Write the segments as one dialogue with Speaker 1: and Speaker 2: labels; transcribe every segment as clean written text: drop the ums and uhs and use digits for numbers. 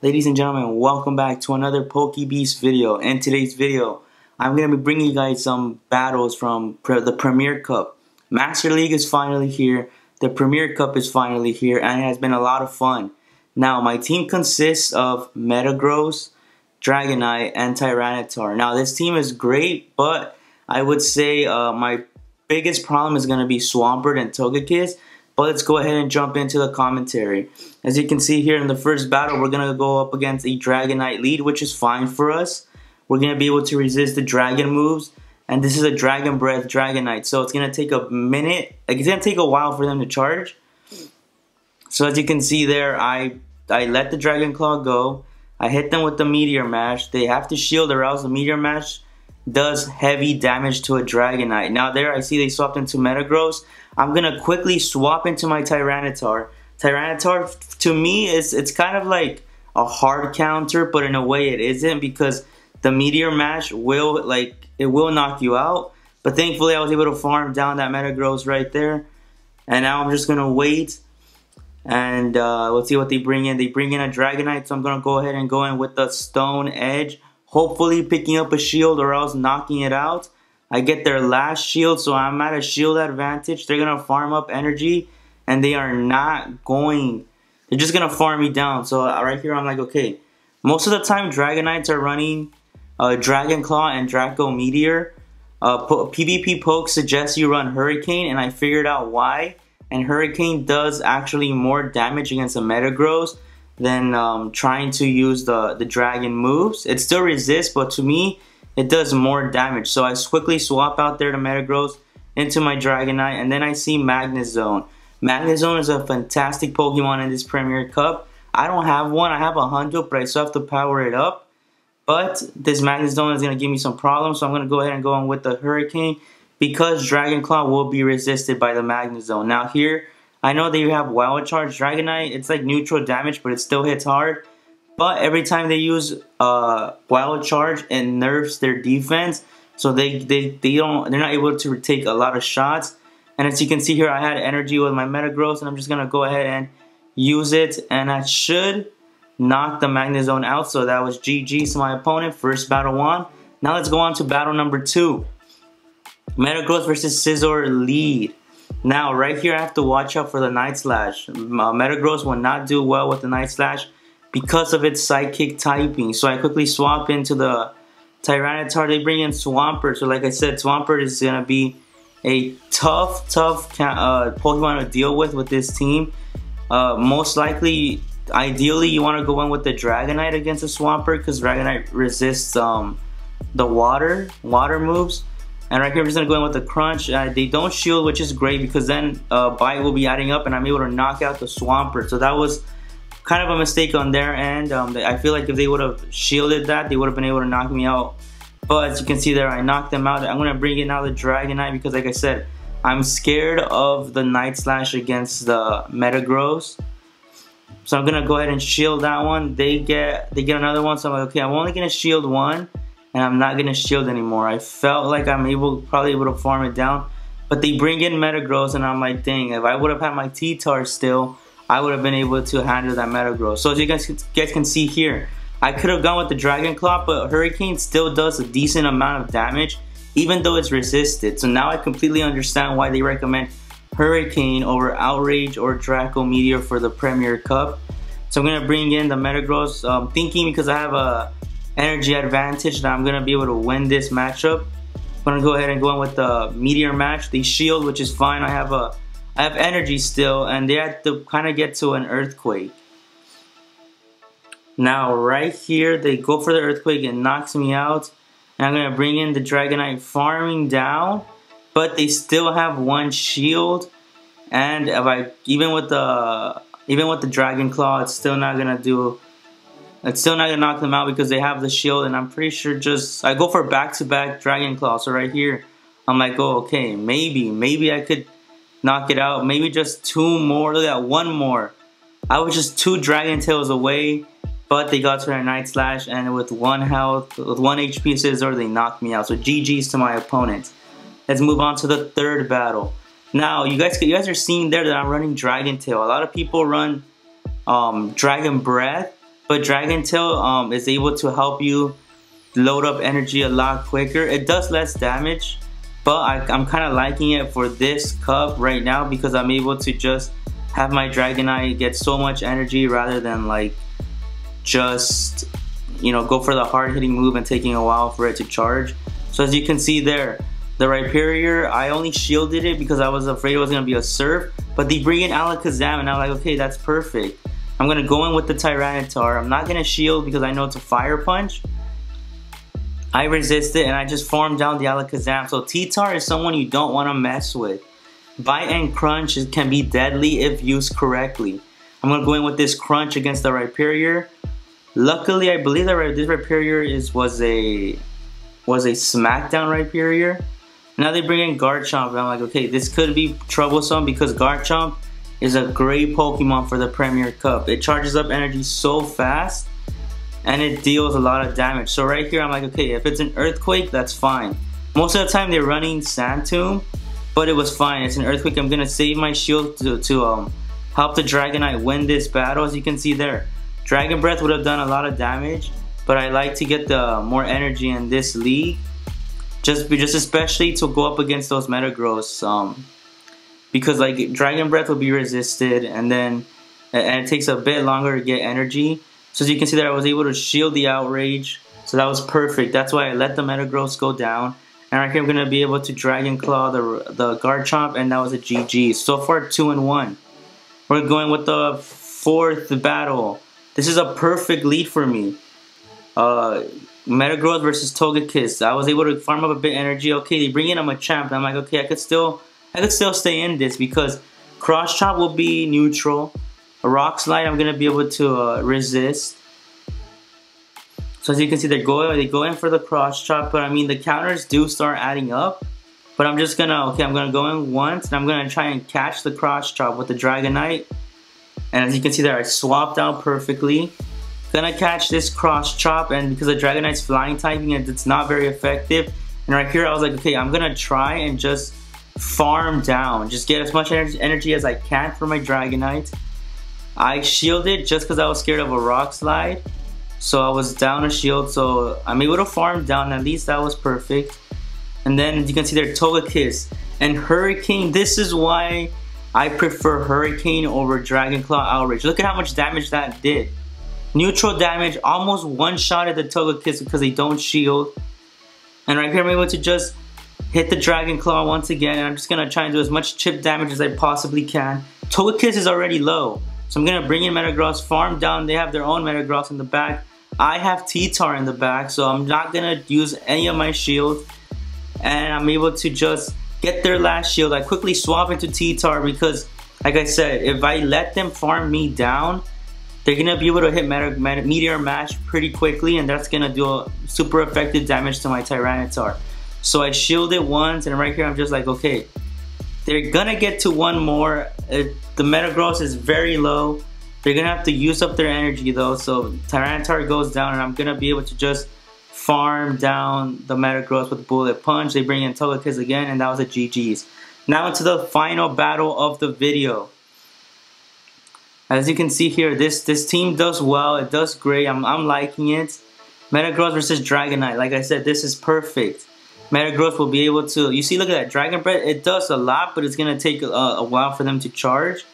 Speaker 1: Ladies and gentlemen, welcome back to another PokeBeast video. In today's video, I'm going to be bringing you guys some battles from the Premier Cup. Master League is finally here, the Premier Cup is finally here, and it has been a lot of fun. Now, my team consists of Metagross, Dragonite, and Tyranitar. Now, this team is great, but I would say my biggest problem is going to be Swampert and Togekiss. But let's go ahead and jump into the commentary. As you can see here in the first battle, we're going to go up against a Dragonite lead, which is fine for us. We're going to be able to resist the Dragon moves. And this is a Dragon Breath Dragonite. So it's going to take a minute. Like, it's going to take a while for them to charge. So as you can see there, I let the Dragon Claw go. I hit them with the Meteor Mash. They have to shield or else the Meteor Mash does heavy damage to a Dragonite. Now there I see they swapped into Metagross. I'm going to quickly swap into my Tyranitar. Tyranitar, to me, it's kind of like a hard counter, but in a way it isn't, because the Meteor Mash will, it will knock you out. But thankfully I was able to farm down that Metagross right there. And now I'm just going to wait. And let's see what they bring in. They bring in a Dragonite, so I'm going to go ahead and go in with the Stone Edge. Hopefully picking up a shield or else knocking it out. I get their last shield, so I'm at a shield advantage. They're going to farm up energy, and they are not going. They're just going to farm me down. So right here, I'm like, okay. Most of the time, Dragonites are running Dragon Claw and Draco Meteor. PvP Poke suggests you run Hurricane, and I figured out why. And Hurricane does actually more damage against a Metagross than trying to use the Dragon moves. It still resists, but to me, it does more damage. So I quickly swap out there to Metagross into my Dragonite, and then I see Magnezone. Magnezone is a fantastic Pokemon in this Premier Cup. I don't have one. I have a Houndour, but I still have to power it up. But this Magnezone is going to give me some problems, so I'm going to go ahead and go on with the Hurricane, because Dragon Claw will be resisted by the Magnezone. Now here, I know that you have Wild Charge. Dragonite, it's like neutral damage, but it still hits hard. But every time they use Wild Charge, it nerfs their defense, so they're not able to take a lot of shots. And as you can see here, I had energy with my Metagross, and I'm just gonna go ahead and use it, and I should knock the Magnezone out. So that was GG's to my opponent. First battle won. Now let's go on to battle number 2. Metagross versus Scizor lead. Now right here I have to watch out for the Night Slash. Metagross will not do well with the Night Slash because of its Psychic typing. So I quickly swap into the Tyranitar. They bring in Swampert. So like I said, Swampert is going to be a tough Pokemon to deal with this team. Most likely, ideally, you want to go in with the Dragonite against the Swampert, because Dragonite resists the water moves. And right here, I'm just going to go in with the Crunch. They don't shield, which is great, because then Bite will be adding up, and I'm able to knock out the Swampert. So that was kind of a mistake on their end. I feel like if they would have shielded that, they would have been able to knock me out. But as you can see there, I knocked them out. I'm going to bring in now the Dragonite, because like I said, I'm scared of the Night Slash against the Metagross. So I'm going to go ahead and shield that one. They get another one. So I'm like, okay, I'm only going to shield one, and I'm not going to shield anymore. I felt like I'm probably able to farm it down. But they bring in Metagross, and I'm like, dang, if I would have had my T-Tar still, I would have been able to handle that Metagross. So as you guys can see here, I could have gone with the Dragon Claw, but Hurricane still does a decent amount of damage, even though it's resisted. So now I completely understand why they recommend Hurricane over Outrage or Draco Meteor for the Premier Cup. So I'm going to bring in the Metagross, thinking because I have a energy advantage that I'm going to be able to win this matchup. I'm going to go ahead and go in with the Meteor Match. They shield, which is fine. I have energy still, and they have to kind of get to an Earthquake. Now right here, they go for the Earthquake and knocks me out. And I'm going to bring in the Dragonite farming down, but they still have one shield. And if even with the Dragon Claw, it's still not going to knock them out, because they have the shield. And I'm pretty sure I go for back-to-back Dragon Claw. So right here, I'm like, oh, okay, maybe I could knock it out. Maybe just 2 more. Look at that, 1 more. I was just 2 Dragon Tails away, but they got to their Night Slash, and with 1 health, with 1 HP Scizor, they knocked me out. So GG's to my opponent. Let's move on to the third battle. Now, you guys are seeing there that I'm running Dragon Tail. A lot of people run Dragon Breath. but Dragon Tail is able to help you load up energy a lot quicker. It does less damage, but I'm kind of liking it for this cup right now because I'm able to just have my Dragonite get so much energy rather than like just, you know, go for the hard hitting move and taking a while for it to charge. So as you can see there, the Rhyperior, I only shielded it because I was afraid it was going to be a Surf, but they bring in Alakazam and I'm like, okay, that's perfect. I'm going to go in with the Tyranitar. I'm not going to shield because I know it's a Fire Punch. I resist it and I just farm down the Alakazam. So T-Tar is someone you don't want to mess with. Bite and Crunch can be deadly if used correctly. I'm going to go in with this Crunch against the Rhyperior. Luckily, I believe that this Rhyperior was a Smackdown Rhyperior. Now they bring in Garchomp and I'm like, okay, this could be troublesome because Garchomp is a great Pokemon for the Premier Cup. It charges up energy so fast and it deals a lot of damage. So right here I'm like, okay, if it's an Earthquake, that's fine. Most of the time they're running Sand Tomb, but it was fine. It's an Earthquake. I'm gonna save my shield to help the Dragonite win this battle. As you can see there, Dragon Breath would have done a lot of damage, but I like to get the more energy in this league. Just especially to go up against those Metagross, because like Dragon Breath will be resisted and it takes a bit longer to get energy. So as you can see there, I was able to shield the Outrage, so that was perfect. That's why I let the Metagross go down. And right here I'm gonna be able to Dragon Claw the Garchomp, and that was a GG. So far 2-1. We're going with the fourth battle. This is a perfect lead for me. Metagross versus Togekiss. I was able to farm up a bit of energy. Okay, they bring in a Machamp. I'm like, okay, I could still stay in this because Cross Chop will be neutral. A Rock Slide I'm gonna be able to resist. So as you can see, they go in for the Cross Chop, but I mean the counters do start adding up. But I'm just gonna I'm gonna go in once and I'm gonna try and catch the Cross Chop with the Dragonite. And as you can see there, I swapped out perfectly. Gonna catch this Cross Chop, and because the Dragonite's flying typing, it's not very effective. And right here I was like, okay, I'm gonna try and just farm down, just get as much energy as I can for my Dragonite. I shielded just because I was scared of a Rock Slide, so I was down a shield, so I'm able to farm down. At least that was perfect. And then as you can see there, Togekiss and Hurricane. This is why I prefer Hurricane over Dragon Claw Outrage. Look at how much damage that did. Neutral damage, almost one-shotted the Togekiss because they don't shield. And right here I'm able to just hit the Dragon Claw once again, and I'm just gonna try and do as much chip damage as I possibly can. Togekiss is already low, so I'm gonna bring in Metagross, farm down. They have their own Metagross in the back. I have T-Tar in the back, so I'm not gonna use any of my shield. And I'm able to just get their last shield. I quickly swap into T-Tar because, like I said, if I let them farm me down, they're gonna be able to hit Meteor Mash pretty quickly, and that's gonna do a super effective damage to my Tyranitar. So I shield it once, and right here I'm just like, okay, they're gonna get to one more. The Metagross is very low. They're gonna have to use up their energy though, so Tyranitar goes down, and I'm gonna be able to just farm down the Metagross with Bullet Punch. They bring in Togekiss again, and that was a GG's. Now into the final battle of the video. As you can see here, this team does well. It does great. I'm liking it. Metagross versus Dragonite. Like I said, this is perfect. Metagross will be able to, you see, look at that Dragon Breath. It does a lot, but it's gonna take a while for them to charge.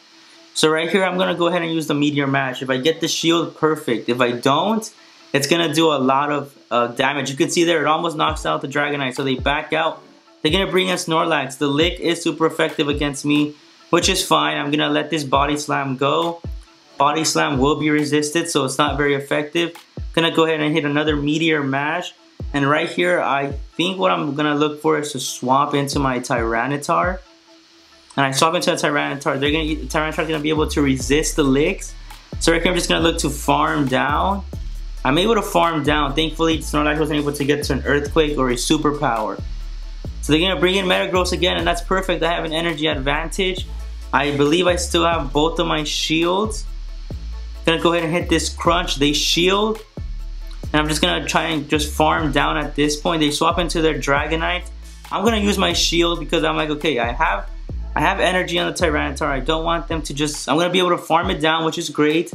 Speaker 1: So right here, I'm gonna go ahead and use the Meteor Mash. If I get the shield, perfect. If I don't, it's gonna do a lot of damage. You can see there, it almost knocks out the Dragonite. So they back out. They're gonna bring in Snorlax. The Lick is super effective against me, which is fine. I'm gonna let this Body Slam go. Body Slam will be resisted, so it's not very effective. Gonna go ahead and hit another Meteor Mash. And right here, I think what I'm gonna look for is to swap into my Tyranitar. And I swap into a Tyranitar. Tyranitar's gonna be able to resist the Licks. So right here, I'm just gonna look to farm down. I'm able to farm down. Thankfully, Snorlax wasn't able to get to an Earthquake or a Superpower. So they're gonna bring in Metagross again, and that's perfect. I have an energy advantage. I believe I still have both of my shields. Gonna go ahead and hit this Crunch. They shield. And I'm just gonna try and just farm down at this point. They swap into their Dragonite. I'm gonna use my shield because I'm like, okay, I have energy on the Tyranitar. I don't want them to just, I'm gonna be able to farm it down, which is great.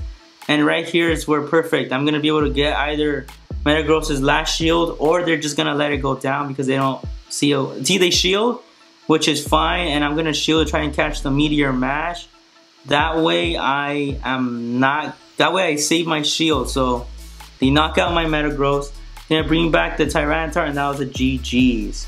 Speaker 1: And right here is where perfect. I'm gonna be able to get either Metagross's last shield, or they're just gonna let it go down because they don't see they shield, which is fine, and I'm gonna shield, try and catch the Meteor Mash. That way I save my shield. So they knock out my Metagross. Then I bring back the Tyranitar, and that was a GG's.